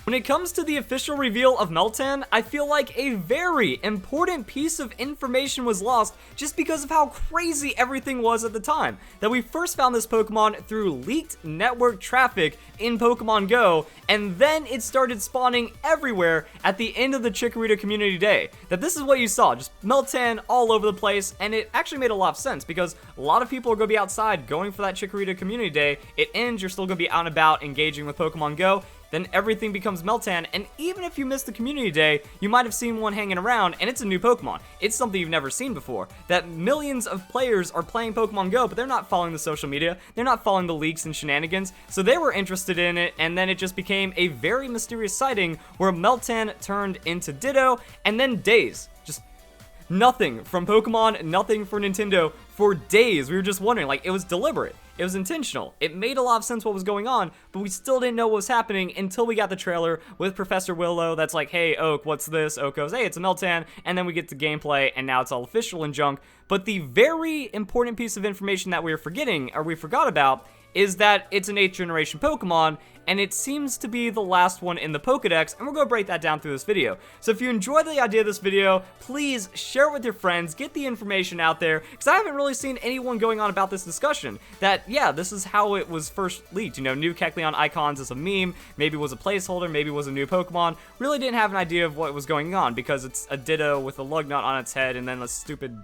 When it comes to the official reveal of Meltan, I feel like a very important piece of information was lost just because of how crazy everything was at the time. That we first found this Pokemon through leaked network traffic in Pokemon Go, and then it started spawning everywhere at the end of the Chikorita Community Day. That this is what you saw, just Meltan all over the place, and it actually made a lot of sense because a lot of people are going to be outside going for that Chikorita Community Day. It ends, you're still going to be out and about engaging with Pokemon Go. Then everything becomes Meltan, and even if you missed the community day, you might have seen one hanging around, and it's a new Pokemon. It's something you've never seen before. That millions of players are playing Pokemon Go, but they're not following the social media, they're not following the leaks and shenanigans, so they were interested in it, and then it just became a very mysterious sighting where Meltan turned into Ditto, and then days. Just nothing from Pokemon, nothing for Nintendo for days. We were just wondering, like, it was deliberate. It was intentional. It made a lot of sense what was going on, but we still didn't know what was happening until we got the trailer with Professor Willow that's like, hey, Oak, what's this? Oak goes, hey, it's a Meltan, and then we get to gameplay, and now it's all official and junk. But the very important piece of information that we were forgetting, or we forgot about, is that it's an 8th generation Pokemon, and it seems to be the last one in the Pokedex, and we're going to break that down through this video. So if you enjoyed the idea of this video, please share it with your friends, get the information out there, because I haven't really seen anyone going on about this discussion, that, yeah, this is how it was first leaked, you know, new Kecleon icons as a meme, maybe it was a placeholder, maybe it was a new Pokemon, really didn't have an idea of what was going on, because it's a Ditto with a lug nut on its head, and then a stupid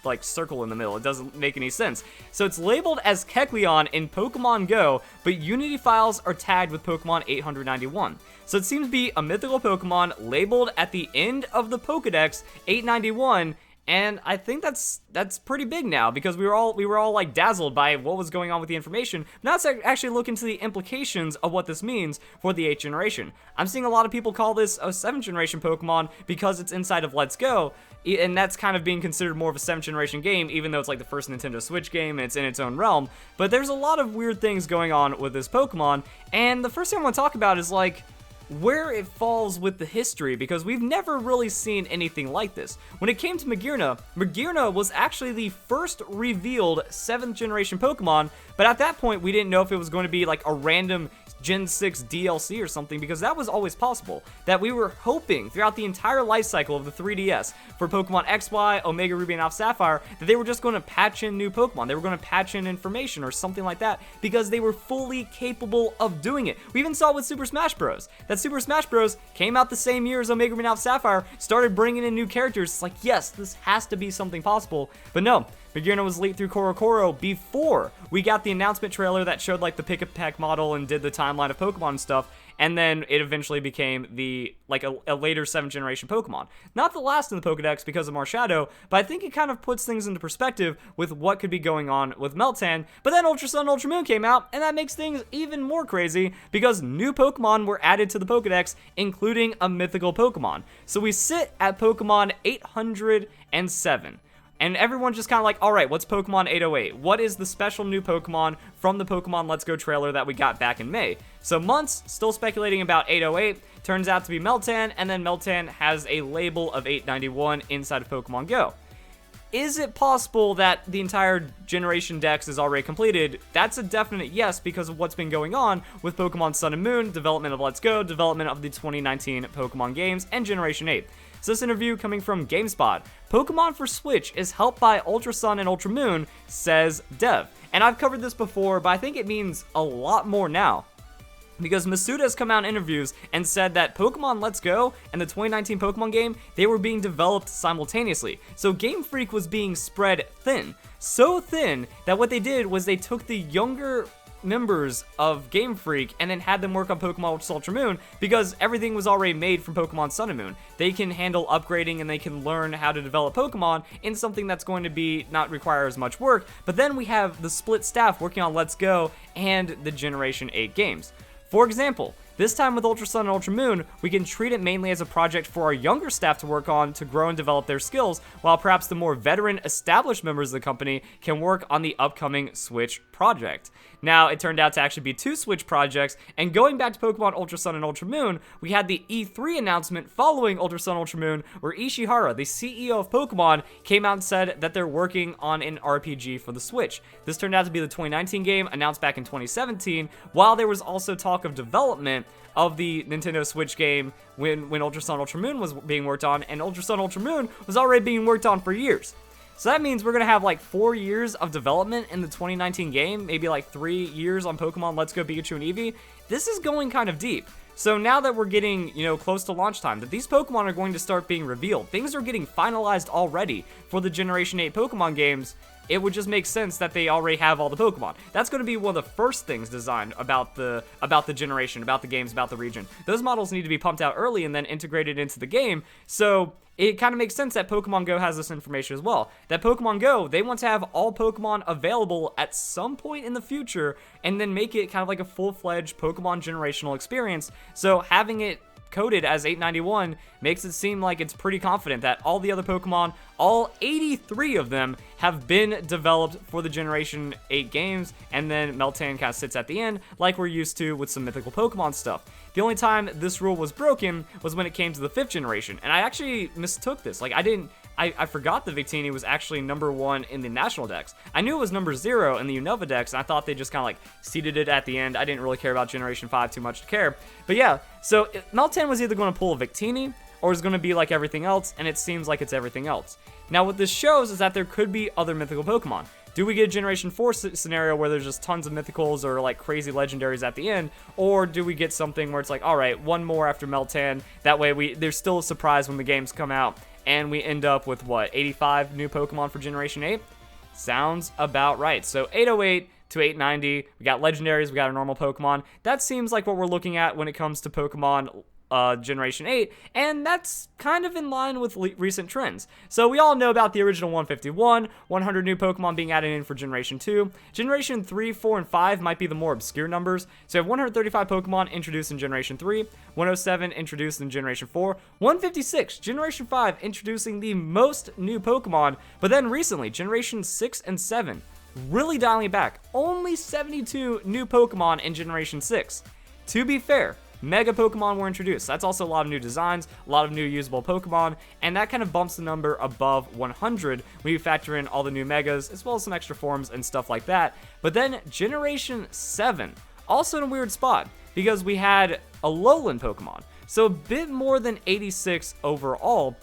like circle in the middle. It doesn't make any sense. So it's labeled as Kecleon in Pokemon Go, but Unity files are tagged with Pokemon 891. So it seems to be a mythical Pokemon labeled at the end of the Pokedex 891. And I think that's pretty big now because we were all like dazzled by what was going on with the information. Now let's actually look into the implications of what this means for the 8th generation. I'm seeing a lot of people call this a 7th generation Pokemon because it's inside of Let's Go, and that's kind of being considered more of a 7th generation game, even though it's like the first Nintendo Switch game and it's in its own realm. But there's a lot of weird things going on with this Pokemon, and the first thing I want to talk about is like where it falls with the history, because we've never really seen anything like this. When it came to Magearna was actually the first revealed 7th generation Pokemon, but at that point we didn't know if it was going to be like a random Gen 6 DLC or something, because that was always possible. That we were hoping throughout the entire life cycle of the 3DS for Pokemon XY, Omega Ruby, and Alpha Sapphire that they were just going to patch in new Pokemon. They were going to patch in information or something like that because they were fully capable of doing it. We even saw it with Super Smash Bros. That Super Smash Bros. Came out the same year as Omega Ruby and Alpha Sapphire, started bringing in new characters. It's like, yes, this has to be something possible. But no, Magearna was leaked through Korokoro before we got the announcement trailer that showed like the pick-a-pack model and did the timeline of Pokemon and stuff, and then it eventually became the like a later 7th generation Pokemon. Not the last in the Pokedex because of Marshadow, but I think it kind of puts things into perspective with what could be going on with Meltan. But then Ultra Sun and Ultra Moon came out, and that makes things even more crazy because new Pokemon were added to the Pokedex, including a mythical Pokemon. So we sit at Pokemon 807. And everyone's just kind of like, all right, what's Pokemon 808? What is the special new Pokemon from the Pokemon Let's Go trailer that we got back in May? So months, still speculating about 808, turns out to be Meltan, and then Meltan has a label of 891 inside of Pokemon Go. Is it possible that the entire generation dex is already completed? That's a definite yes because of what's been going on with Pokemon Sun and Moon, development of Let's Go, development of the 2019 Pokemon games, and Generation 8. So this interview coming from GameSpot. Pokemon for Switch is helped by Ultra Sun and Ultra Moon, says Dev. And I've covered this before, but I think it means a lot more now. Because Masuda has come out in interviews and said that Pokemon Let's Go and the 2019 Pokemon game, they were being developed simultaneously. So Game Freak was being spread thin. So thin that what they did was they took the younger members of Game Freak and then had them work on Pokemon Ultra Ultra Moon because everything was already made from Pokemon Sun and Moon. They can handle upgrading and they can learn how to develop Pokemon in something that's going to be not require as much work. But then we have the split staff working on Let's Go and the Generation 8 games. For example, this time with Ultra Sun and Ultra Moon, we can treat it mainly as a project for our younger staff to work on to grow and develop their skills, while perhaps the more veteran, established members of the company can work on the upcoming Switch project. Now, it turned out to actually be 2 Switch projects, and going back to Pokemon Ultra Sun and Ultra Moon, we had the E3 announcement following Ultra Sun and Ultra Moon, where Ishihara, the CEO of Pokemon, came out and said that they're working on an RPG for the Switch. This turned out to be the 2019 game, announced back in 2017, while there was also talk of development development of the Nintendo Switch game when Ultra Sun Ultra Moon was being worked on, and Ultra Sun Ultra Moon was already being worked on for years. So that means we're going to have like 4 years of development in the 2019 game, maybe like 3 years on Pokemon Let's Go Pikachu and Eevee. This is going kind of deep. So now that we're getting, close to launch time, that these Pokemon are going to start being revealed, things are getting finalized already for the Generation 8 Pokemon games, it would just make sense that they already have all the Pokemon. That's going to be one of the first things designed about the generation, about the games, about the region. Those models need to be pumped out early and then integrated into the game, so it kind of makes sense that Pokemon Go has this information as well. That Pokemon Go, they want to have all Pokemon available at some point in the future and then make it kind of like a full-fledged Pokemon generational experience. So having it coded as 891 makes it seem like it's pretty confident that all the other Pokemon, all 83 of them, have been developed for the Generation 8 games, and then Meltan kind of sits at the end like we're used to with some mythical Pokemon stuff. The only time this rule was broken was when it came to the 5th generation, and I actually mistook this. Like, I forgot the Victini was actually number 1 in the National Dex. I knew it was number 0 in the Unova Dex, and I thought they just kind of like seeded it at the end. I didn't really care about Generation 5 too much to care. But yeah, so Meltan was either going to pull a Victini, or is going to be like everything else, and it seems like it's everything else. Now what this shows is that there could be other mythical Pokemon. Do we get a Generation 4 scenario where there's just tons of mythicals or like crazy legendaries at the end? Or do we get something where it's like, alright, one more after Meltan, that way there's still a surprise when the games come out, and we end up with, what, 85 new Pokemon for Generation 8? Sounds about right. So 808 to 890, we got legendaries, we got our normal Pokemon. That seems like what we're looking at when it comes to Pokemon Generation 8, and that's kind of in line with recent trends. So we all know about the original 151, 100 new Pokemon being added in for Generation 2. Generation 3, 4, and 5 might be the more obscure numbers. So you have 135 Pokemon introduced in Generation 3, 107 introduced in Generation 4, 156, Generation 5 introducing the most new Pokemon, but then recently, Generation 6 and 7, really dialing it back, only 72 new Pokemon in Generation 6. To be fair, Mega Pokemon were introduced. That's also a lot of new designs, a lot of new usable Pokemon, and that kind of bumps the number above 100 when you factor in all the new Megas, as well as some extra forms and stuff like that. But then Generation 7, also in a weird spot, because we had a Lowland Pokemon, so a bit more than 86 overall.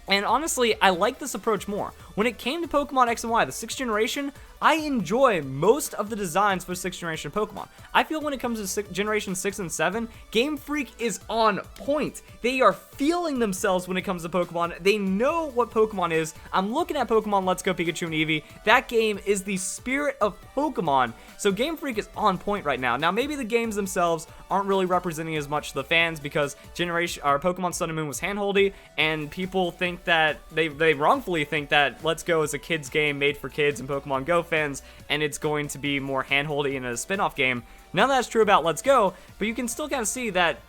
And honestly, I like this approach more. When it came to Pokemon X and Y, the 6th generation, I enjoy most of the designs for 6th generation Pokemon. I feel when it comes to Generation 6 and 7, Game Freak is on point. They are feeling themselves when it comes to Pokemon. They know what Pokemon is. I'm looking at Pokemon Let's Go Pikachu and Eevee. That game is the spirit of Pokemon. So Game Freak is on point right now. Now maybe the games themselves aren't really representing as much the fans because Pokemon Sun and Moon was handholdy, and people think that they wrongfully think that Let's Go is a kids game made for kids and Pokemon Go fans, and it's going to be more handholdy in a spin-off game. None of that's true about Let's Go, but you can still kind of see that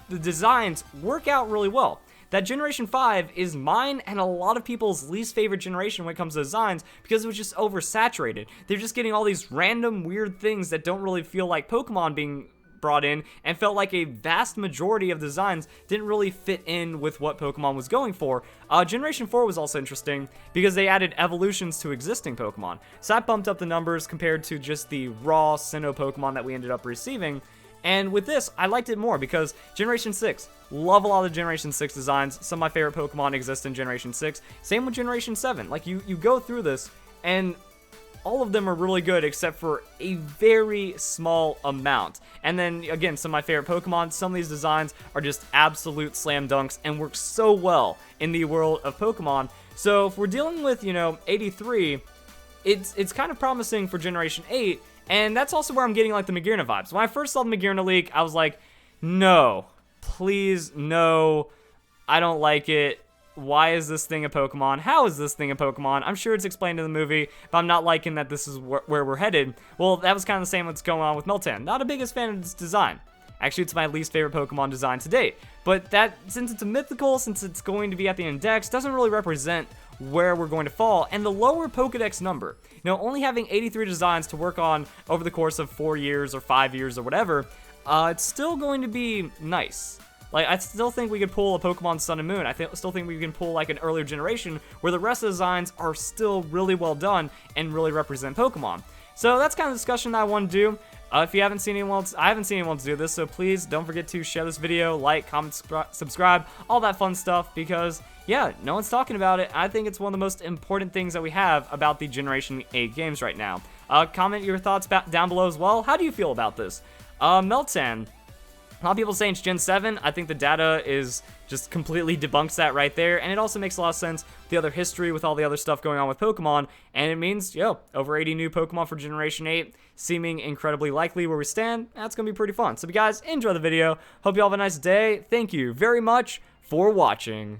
the designs work out really well. That Generation 5 is mine and a lot of people's least favorite generation when it comes to designs because it was just oversaturated. They're just getting all these random weird things that don't really feel like Pokemon being brought in, and felt like a vast majority of designs didn't really fit in with what Pokemon was going for. Generation 4 was also interesting because they added evolutions to existing Pokemon, so that bumped up the numbers compared to just the raw Sinnoh Pokemon that we ended up receiving. And with this, I liked it more because Generation 6, love a lot of Generation 6 designs. Some of my favorite Pokemon exist in Generation 6. Same with Generation 7. Like, you go through this, and all of them are really good except for a very small amount. And then, again, some of my favorite Pokemon, some of these designs are just absolute slam dunks and work so well in the world of Pokemon. So if we're dealing with, 83, it's kind of promising for Generation 8, and that's also where I'm getting, like, the Magearna vibes. When I first saw the Magearna leak, I was like, no, please, no, I don't like it. Why is this thing a Pokemon? How is this thing a Pokemon? I'm sure it's explained in the movie, but I'm not liking that this is where we're headed. Well, that was kind of the same what's going on with Meltan. Not a biggest fan of this design. Actually, it's my least favorite Pokemon design to date. But that, since it's a mythical, since it's going to be at the index, doesn't really represent where we're going to fall. And the lower Pokedex number, only having 83 designs to work on over the course of 4 years or 5 years or whatever, it's still going to be nice. Like, I still think we could pull a Pokemon Sun and Moon. I still think we can pull, like, an earlier generation where the rest of the designs are still really well done and really represent Pokemon. So that's kind of the discussion that I want to do. If you haven't seen anyone else, I haven't seen anyone else do this, so please don't forget to share this video, like, comment, subscribe, all that fun stuff, because, yeah, no one's talking about it. I think it's one of the most important things that we have about the Generation 8 games right now. Comment your thoughts down below as well. How do you feel about this? Meltan. A lot of people saying it's Gen 7. I think the data is just completely debunks that right there, and it also makes a lot of sense with the other history, with all the other stuff going on with Pokemon, and it means, over 80 new Pokemon for Generation 8, seeming incredibly likely where we stand. That's going to be pretty fun. So, you guys, enjoy the video. Hope you all have a nice day. Thank you very much for watching.